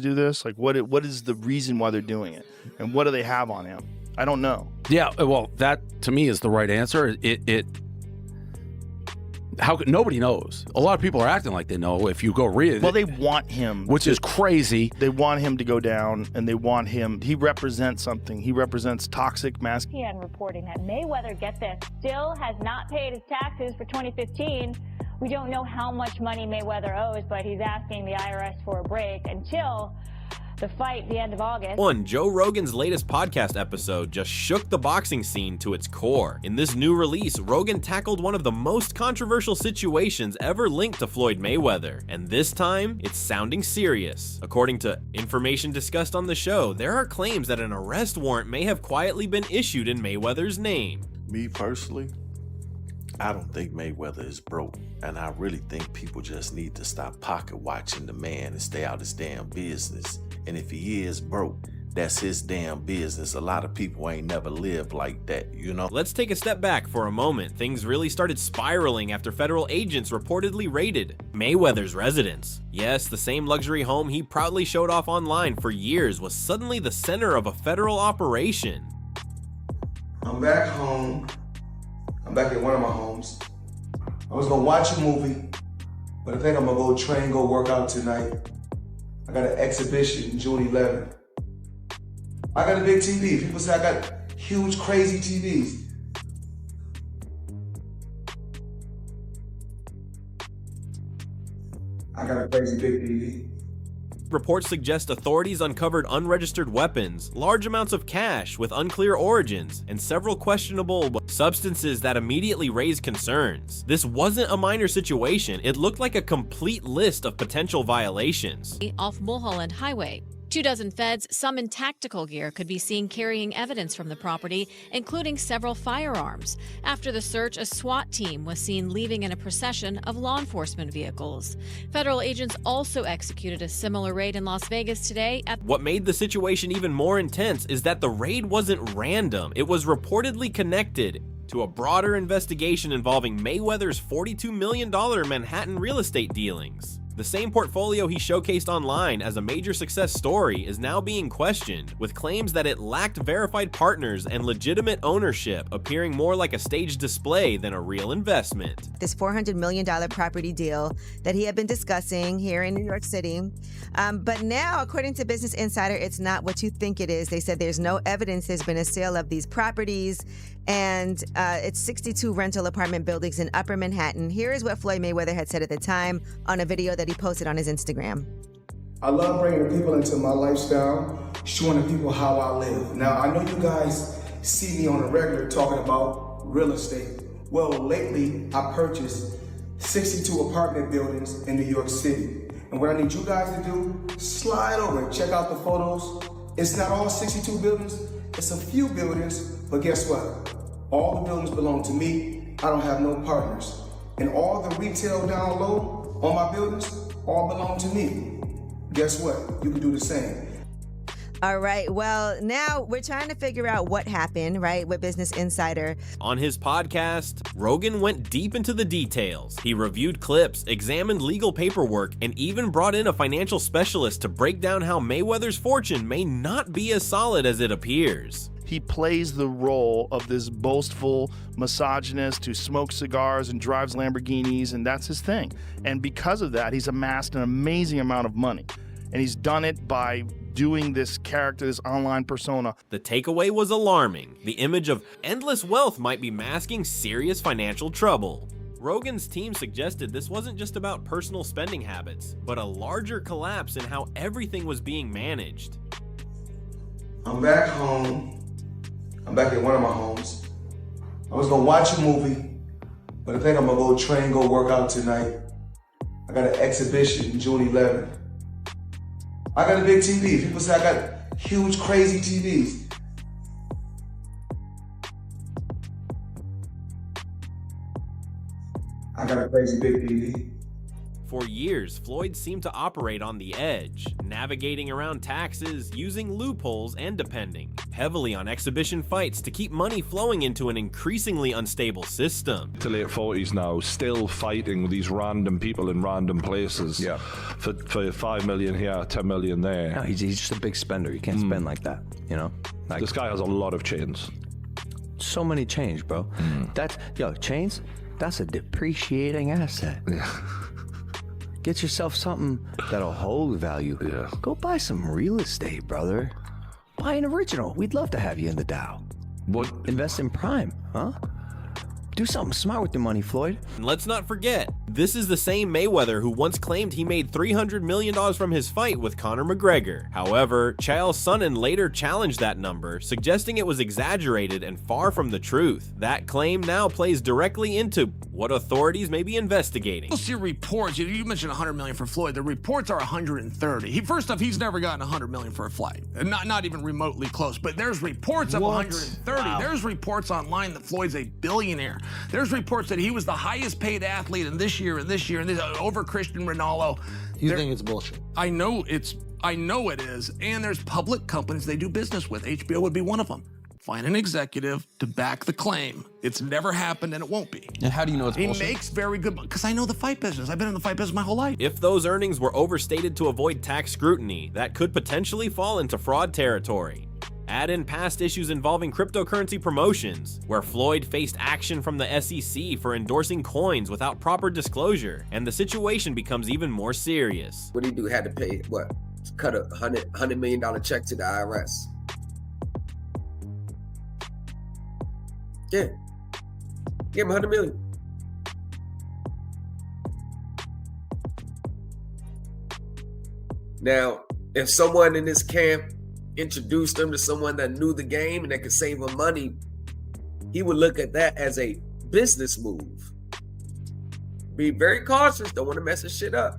to do this? Like, what is the reason why they're doing it? And what do they have on him? I don't know. Yeah, well, that to me is the right answer. Nobody knows. A lot of people are acting like they know. If you go read it, well, they want him, which is crazy. They want him to go down, and they want him. He represents something. He represents toxic masculinity. ESPN reporting that Mayweather, get this, still has not paid his taxes for 2015. We don't know how much money Mayweather owes, but he's asking the IRS for a break until the fight the end of August. Joe Rogan's latest podcast episode just shook the boxing scene to its core. In this new release, Rogan tackled one of the most controversial situations ever linked to Floyd Mayweather, and this time, it's sounding serious. According to information discussed on the show, there are claims that an arrest warrant may have quietly been issued in Mayweather's name. Me personally, I don't think Mayweather is broke, and I really think people just need to stop pocket watching the man and stay out his damn business. And if he is broke, that's his damn business. A lot of people ain't never lived like that, you know? Let's take a step back for a moment. Things really started spiraling after federal agents reportedly raided Mayweather's residence. Yes, the same luxury home he proudly showed off online for years was suddenly the center of a federal operation. I'm back home. I'm back at one of my homes. I was gonna watch a movie, but I think I'm gonna go train, go work out tonight. I got an exhibition June 11th. I got a big TV. People say I got huge, crazy TVs. I got a crazy big TV. Reports suggest authorities uncovered unregistered weapons, large amounts of cash with unclear origins, and several questionable substances that immediately raised concerns. This wasn't a minor situation, it looked like a complete list of potential violations. Off Mulholland Highway. 24 feds, some in tactical gear, could be seen carrying evidence from the property, including several firearms. After the search, a SWAT team was seen leaving in a procession of law enforcement vehicles. Federal agents also executed a similar raid in Las Vegas today. What made the situation even more intense is that the raid wasn't random. It was reportedly connected to a broader investigation involving Mayweather's $42 million Manhattan real estate dealings. The same portfolio he showcased online as a major success story is now being questioned, with claims that it lacked verified partners and legitimate ownership, appearing more like a staged display than a real investment. This $400 million property deal that he had been discussing here in New York City. But now, according to Business Insider, it's not what you think it is. They said there's no evidence there's been a sale of these properties, and it's 62 rental apartment buildings in Upper Manhattan. Here is what Floyd Mayweather had said at the time on a video that he posted on his Instagram. I love bringing the people into my lifestyle, showing the people how I live. Now, I know you guys see me on a regular talking about real estate. Well, lately, I purchased 62 apartment buildings in New York City. And what I need you guys to do, slide over and check out the photos. It's not all 62 buildings, it's a few buildings, but guess what? All the buildings belong to me. I don't have no partners. And all the retail down low on my buildings all belong to me. Guess what? You can do the same. All right. Well, now we're trying to figure out what happened, right, with Business Insider. On his podcast, Rogan went deep into the details. He reviewed clips, examined legal paperwork, and even brought in a financial specialist to break down how Mayweather's fortune may not be as solid as it appears. He plays the role of this boastful misogynist who smokes cigars and drives Lamborghinis, and that's his thing. And because of that, he's amassed an amazing amount of money. And he's done it by doing this character, this online persona. The takeaway was alarming. The image of endless wealth might be masking serious financial trouble. Rogan's team suggested this wasn't just about personal spending habits, but a larger collapse in how everything was being managed. I'm back home. I'm back at one of my homes. I was gonna watch a movie, but I think I'm gonna go train, go work out tonight. I got an exhibition June 11th. I got a big TV. People say I got huge, crazy TVs. I got a crazy big TV. For years, Floyd seemed to operate on the edge, navigating around taxes, using loopholes, and depending heavily on exhibition fights to keep money flowing into an increasingly unstable system. To late 40s now, still fighting with these random people in random places. Yeah. For 5 million here, 10 million there. No, he's just a big spender. You can't spend like that, you know? Like, This guy has a lot of chains. so many chains, bro. Chains, that's a depreciating asset. Get yourself something that'll hold value. Yeah. Go buy some real estate, brother. Buy an original. We'd love to have you in the Dow. What? Invest in prime, huh? Do something smart with the money, Floyd. And let's not forget, this is the same Mayweather who once claimed he made $300 million from his fight with Conor McGregor. However, Chael Sonnen later challenged that number, suggesting it was exaggerated and far from the truth. That claim now plays directly into what authorities may be investigating. You'll see reports. You mentioned 100 million for Floyd. The reports are 130. First off, he's never gotten 100 million for a fight, and not even remotely close. But there's reports of 130. Wow. There's reports online that Floyd's a billionaire. There's reports that he was the highest paid athlete in this year over Cristiano Ronaldo. You think it's bullshit? I know it is. And there's public companies they do business with. HBO would be one of them. Find an executive to back the claim. It's never happened and it won't be. And how do you know it's bullshit? He makes very good money, because I know the fight business. I've been in the fight business my whole life. If those earnings were overstated to avoid tax scrutiny, that could potentially fall into fraud territory. Add in past issues involving cryptocurrency promotions, where Floyd faced action from the SEC for endorsing coins without proper disclosure, and the situation becomes even more serious. What he do had to pay, cut a $100 million check to the IRS. Yeah. Give him $100 million. Now, if someone in this camp introduced him to someone that knew the game and that could save him money, he would look at that as a business move. Be very cautious, don't want to mess his shit up.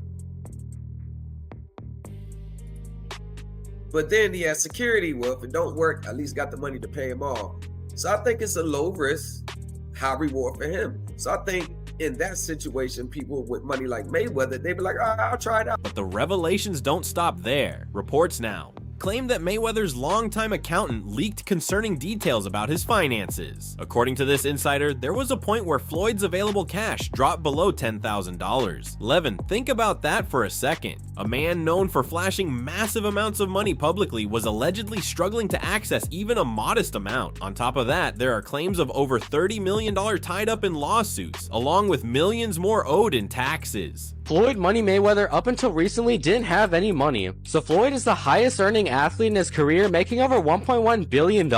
But then he has security. Well, if it don't work, at least got the money to pay him off. So I think it's a low risk, high reward for him. So I think in that situation, people with money like Mayweather, they'd be like, I'll try it out. But the revelations don't stop there. Reports now claim that Mayweather's longtime accountant leaked concerning details about his finances. According to this insider, there was a point where Floyd's available cash dropped below $10,000. Levin, think about that for a second. A man known for flashing massive amounts of money publicly was allegedly struggling to access even a modest amount. On top of that, there are claims of over $30 million tied up in lawsuits, along with millions more owed in taxes. Floyd Money Mayweather up until recently didn't have any money, so Floyd is the highest earning athlete in his career, making over $1.1 billion.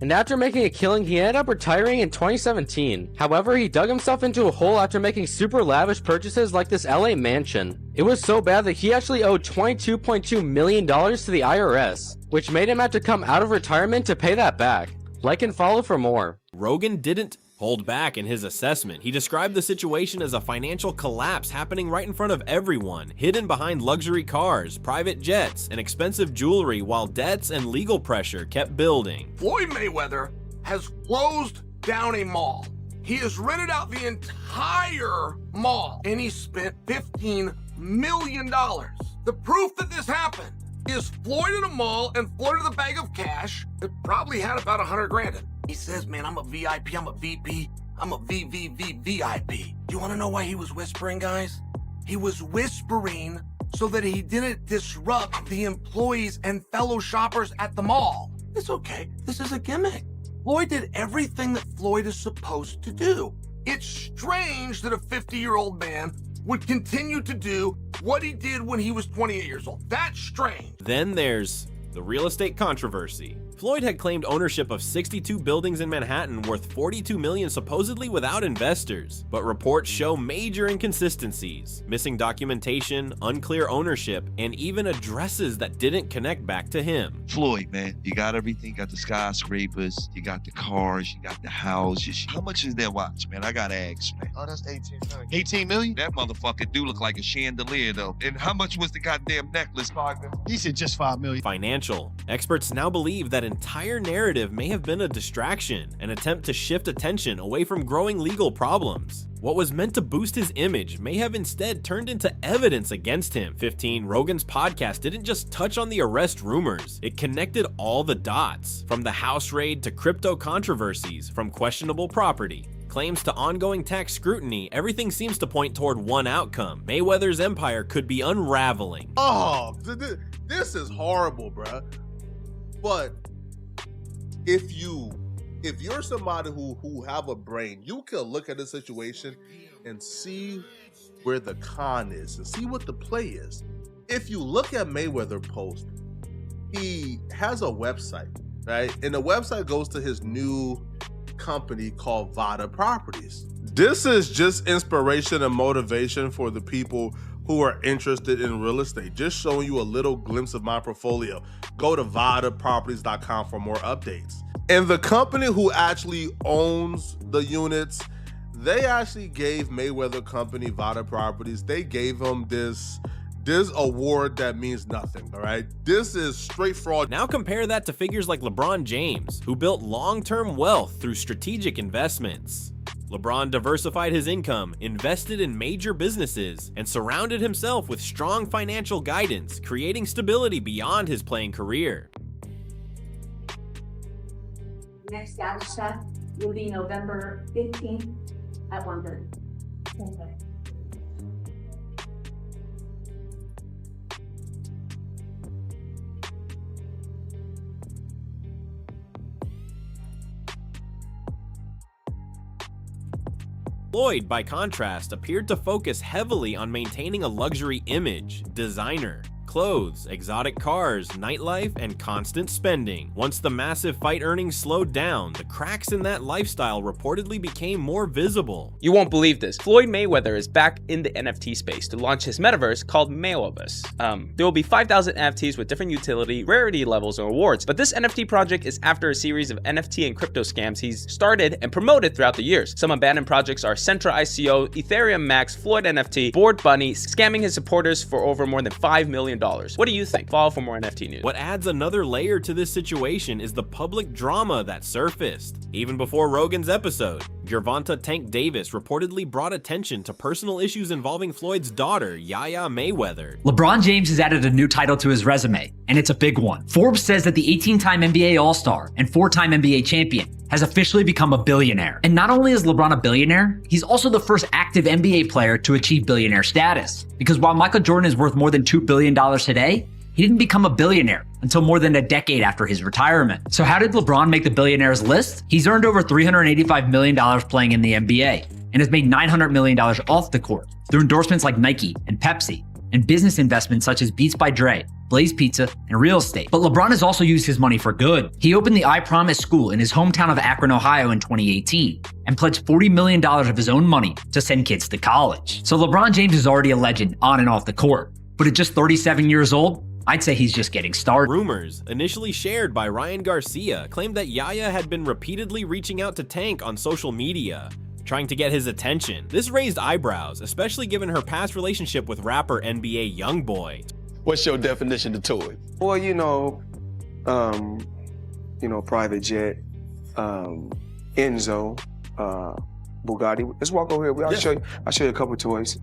And after making a killing, he ended up retiring in 2017. However, he dug himself into a hole after making super lavish purchases like this LA mansion. It was so bad that he actually owed $22.2 million to the IRS, which made him have to come out of retirement to pay that back. Like and follow for more. Rogan didn't hold back in his assessment. He described the situation as a financial collapse happening right in front of everyone, hidden behind luxury cars, private jets, and expensive jewelry, while debts and legal pressure kept building. Floyd Mayweather has closed down a mall. He has rented out the entire mall, and he spent $15 million. The proof that this happened is Floyd in a mall and Floyd with a bag of cash that probably had about 100 grand in it. He says, man, I'm a VIP, I'm a VP, I'm a VIP. Do you want to know why he was whispering, guys? He was whispering so that he didn't disrupt the employees and fellow shoppers at the mall. It's okay, this is a gimmick. Floyd did everything that Floyd is supposed to do. It's strange that a 50-year-old man would continue to do what he did when he was 28 years old. That's strange. Then there's the real estate controversy. Floyd had claimed ownership of 62 buildings in Manhattan worth $42 million supposedly without investors, but reports show major inconsistencies, missing documentation, unclear ownership, and even addresses that didn't connect back to him. Floyd, man, you got everything, you got the skyscrapers, you got the cars, you got the houses. How much is that watch, man? I gotta ask, man. Oh, that's 18 million. 18 million? That motherfucker do look like a chandelier, though. And how much was the goddamn necklace? He said just 5 million. Financial. Experts now believe that entire narrative may have been a distraction, an attempt to shift attention away from growing legal problems. What was meant to boost his image may have instead turned into evidence against him. 15. Rogan's podcast didn't just touch on the arrest rumors, it connected all the dots, from the house raid to crypto controversies, from questionable property, claims to ongoing tax scrutiny. Everything seems to point toward one outcome: Mayweather's empire could be unraveling. Oh, this is horrible, bruh. But if you're somebody who have a brain, you can look at the situation and see where the con is and see what the play is. If you look at Mayweather post, he has a website, right? And the website goes to his new company called Vada Properties. This is just inspiration and motivation for the people who are interested in real estate. Just showing you a little glimpse of my portfolio. Go to vadaproperties.com for more updates. And the company who actually owns the units, they actually gave Mayweather company, Vada Properties, they gave him this award that means nothing, all right? This is straight fraud. Now compare that to figures like LeBron James, who built long-term wealth through strategic investments. LeBron diversified his income, invested in major businesses, and surrounded himself with strong financial guidance, creating stability beyond his playing career. Next status check will be November 15th at 1:30. Okay. Floyd, by contrast, appeared to focus heavily on maintaining a luxury image, designer, clothes, exotic cars, nightlife, and constant spending. Once the massive fight earnings slowed down, the cracks in that lifestyle reportedly became more visible. You won't believe this. Floyd Mayweather is back in the NFT space to launch his metaverse called Mayweverse. There will be 5,000 NFTs with different utility, rarity levels, and rewards, but this NFT project is after a series of NFT and crypto scams he's started and promoted throughout the years. Some abandoned projects are Centra ICO, Ethereum Max, Floyd NFT, Bored Bunny, scamming his supporters for over more than $5 million. What do you think? Follow for more NFT news. What adds another layer to this situation is the public drama that surfaced. Even before Rogan's episode, Gervonta Tank Davis reportedly brought attention to personal issues involving Floyd's daughter, Yaya Mayweather. LeBron James has added a new title to his resume, and it's a big one. Forbes says that the 18-time NBA All-Star and 4-time NBA champion has officially become a billionaire. And not only is LeBron a billionaire, he's also the first active NBA player to achieve billionaire status. Because while Michael Jordan is worth more than $2 billion today, he didn't become a billionaire until more than a decade after his retirement. So how did LeBron make the billionaires list? He's earned over $385 million playing in the NBA and has made $900 million off the court through endorsements like Nike and Pepsi and business investments such as Beats by Dre, Blaze Pizza, and real estate. But LeBron has also used his money for good. He opened the I Promise school in his hometown of Akron, Ohio in 2018 and pledged $40 million of his own money to send kids to college. So LeBron James is already a legend on and off the court. But at just 37 years old, I'd say he's just getting started. Rumors, initially shared by Ryan Garcia, claimed that Yaya had been repeatedly reaching out to Tank on social media, trying to get his attention. This raised eyebrows, especially given her past relationship with rapper NBA YoungBoy. What's your definition of toy? Well, private jet, Enzo, Bugatti. Let's walk over here. I'll show you a couple toys.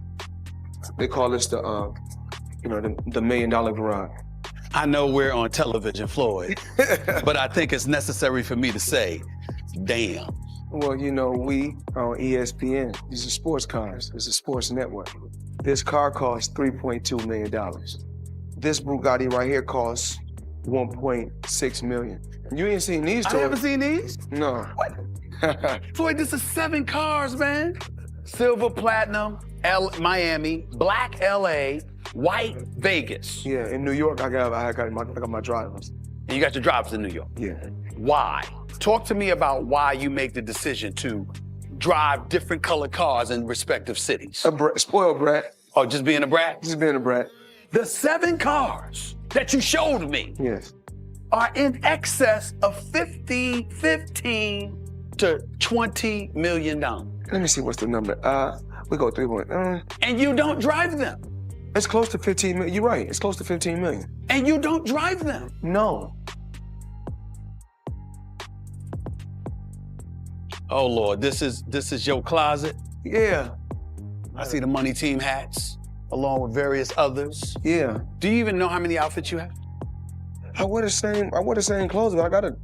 They call this the $1 million garage. I know we're on television, Floyd, but I think it's necessary for me to say, damn. Well, we are on ESPN. These are sports cars. It's a sports network. This car costs $3.2 million. This Bugatti right here costs $1.6 million. You ain't seen these toys. I haven't seen these? No. What? Floyd, this is 7 cars, man. Silver, platinum, Miami, black LA, white Vegas. Yeah, in New York, I got my drivers. And you got your drivers in New York? Yeah. Why? Talk to me about why you make the decision to drive different colored cars in respective cities. Spoiled brat. Oh, just being a brat? Just being a brat. The 7 cars that you showed me are in excess of $15 to $20 million. Let me see what's the number. We go 3. And you don't drive them. It's close to 15 million. You're right. It's close to 15 million. And you don't drive them. No. Oh Lord, this is your closet. Yeah. I see the money team hats, along with various others. Yeah. Do you even know how many outfits you have? I wear the same clothes, but I gotta.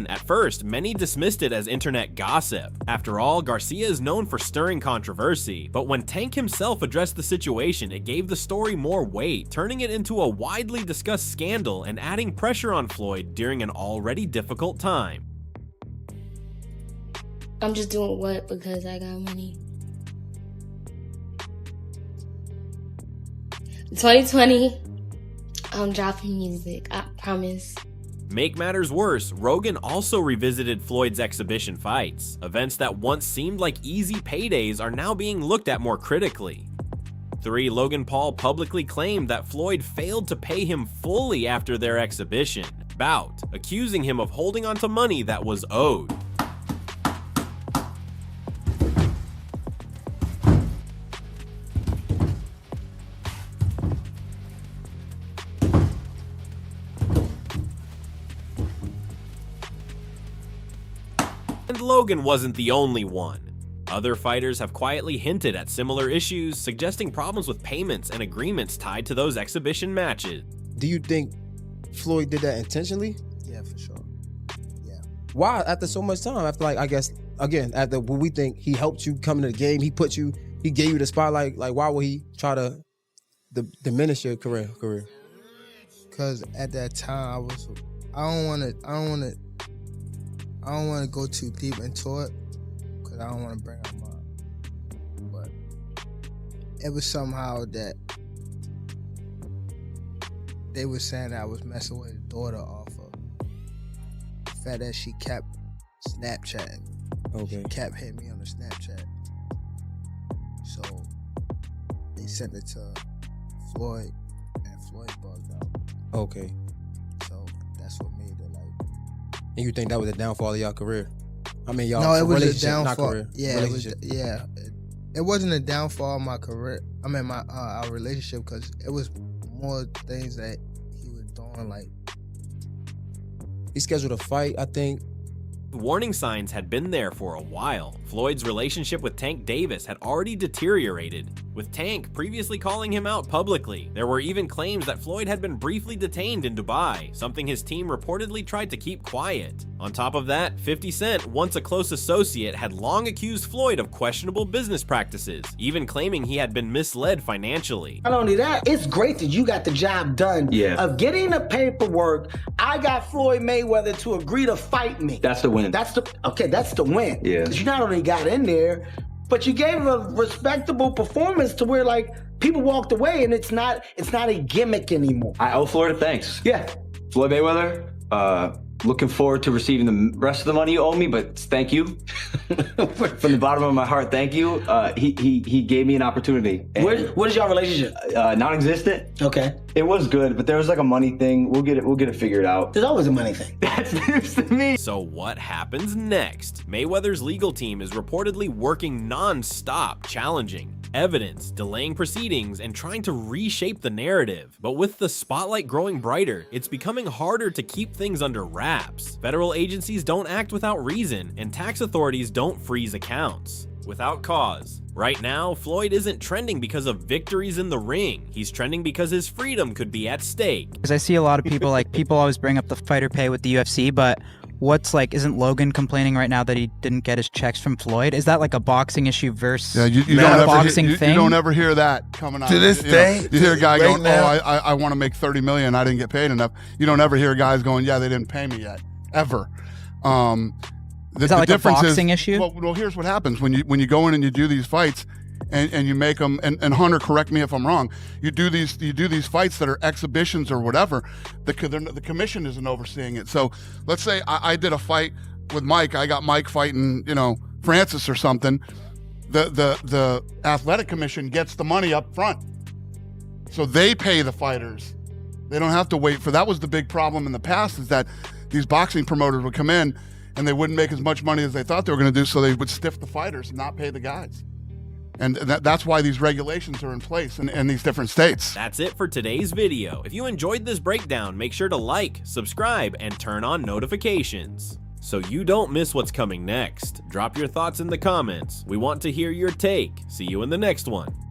At first, many dismissed it as internet gossip. After all, Garcia is known for stirring controversy, but when Tank himself addressed the situation, it gave the story more weight, turning it into a widely discussed scandal and adding pressure on Floyd during an already difficult time. I'm just doing what because I got money. 2020, I'm dropping music, I promise. Make matters worse, Rogan also revisited Floyd's exhibition fights. Events that once seemed like easy paydays are now being looked at more critically. Logan Paul publicly claimed that Floyd failed to pay him fully after their exhibition bout, accusing him of holding onto money that was owed. And Logan wasn't the only one. Other fighters have quietly hinted at similar issues, suggesting problems with payments and agreements tied to those exhibition matches. Do you think Floyd did that intentionally? Yeah, for sure. Yeah. Why? After so much time, after like, I guess, again, after what we think he helped you come into the game, he gave you the spotlight, like why would he try to diminish your career? Because at that time I don't want to go too deep into it because I don't want to bring up but it was somehow that they were saying that I was messing with his daughter off of the fact that she kept Snapchatting. Okay. She kept hitting me on the Snapchat. So they sent it to Floyd and Floyd bugged out. Okay. So that's what made it like. And you think that was the downfall of y'all career? I mean, y'all no, it was a relationship, downfall. not career. Yeah, it wasn't a downfall of my career. I mean, my our relationship, because it was more things that he was doing. Like he scheduled a fight, I think. Warning signs had been there for a while. Floyd's relationship with Tank Davis had already deteriorated, with Tank previously calling him out publicly. There were even claims that Floyd had been briefly detained in Dubai, something his team reportedly tried to keep quiet. On top of that, 50 Cent, once a close associate, had long accused Floyd of questionable business practices, even claiming he had been misled financially. Not only that, it's great that you got the job done of getting the paperwork. I got Floyd Mayweather to agree to fight me. That's the win. That's the win. Yeah. Because you not only got in there, but you gave a respectable performance to where like people walked away and it's not a gimmick anymore. I owe Floyd a thanks. Yeah. Floyd Mayweather, looking forward to receiving the rest of the money you owe me, but thank you. From the bottom of my heart, thank you. He gave me an opportunity. What is your relationship? Non-existent. Okay. It was good, but there was like a money thing. We'll get it figured out. There's always a money thing. That's news to me. So what happens next? Mayweather's legal team is reportedly working non-stop, challenging evidence, delaying proceedings, and trying to reshape the narrative. But with the spotlight growing brighter, it's becoming harder to keep things under wraps. Federal agencies don't act without reason, and tax authorities don't freeze accounts without cause. Right now, Floyd isn't trending because of victories in the ring. He's trending because his freedom could be at stake. Because I see a lot of people, people always bring up the fighter pay with the UFC, but isn't Logan complaining right now that he didn't get his checks from Floyd? Is that like a boxing issue versus you don't ever hear that coming out. To this day, you hear a guy going, now, I want to make $30 million, I didn't get paid enough. You don't ever hear guys going, yeah, they didn't pay me yet, ever. Is that like a boxing issue? Well, here's what happens when you go in and you do these fights, and you make them. And Hunter, correct me if I'm wrong. You do these fights that are exhibitions or whatever. The commission isn't overseeing it. So let's say I did a fight with Mike. I got Mike fighting, Francis or something. The athletic commission gets the money up front, so they pay the fighters. They don't have to wait for. That was the big problem in the past, is that these boxing promoters would come in and they wouldn't make as much money as they thought they were going to do, so they would stiff the fighters and not pay the guys. And that's why these regulations are in place in these different states. That's it for today's video. If you enjoyed this breakdown, make sure to like, subscribe, and turn on notifications. so you don't miss what's coming next. Drop your thoughts in the comments. We want to hear your take. See you in the next one.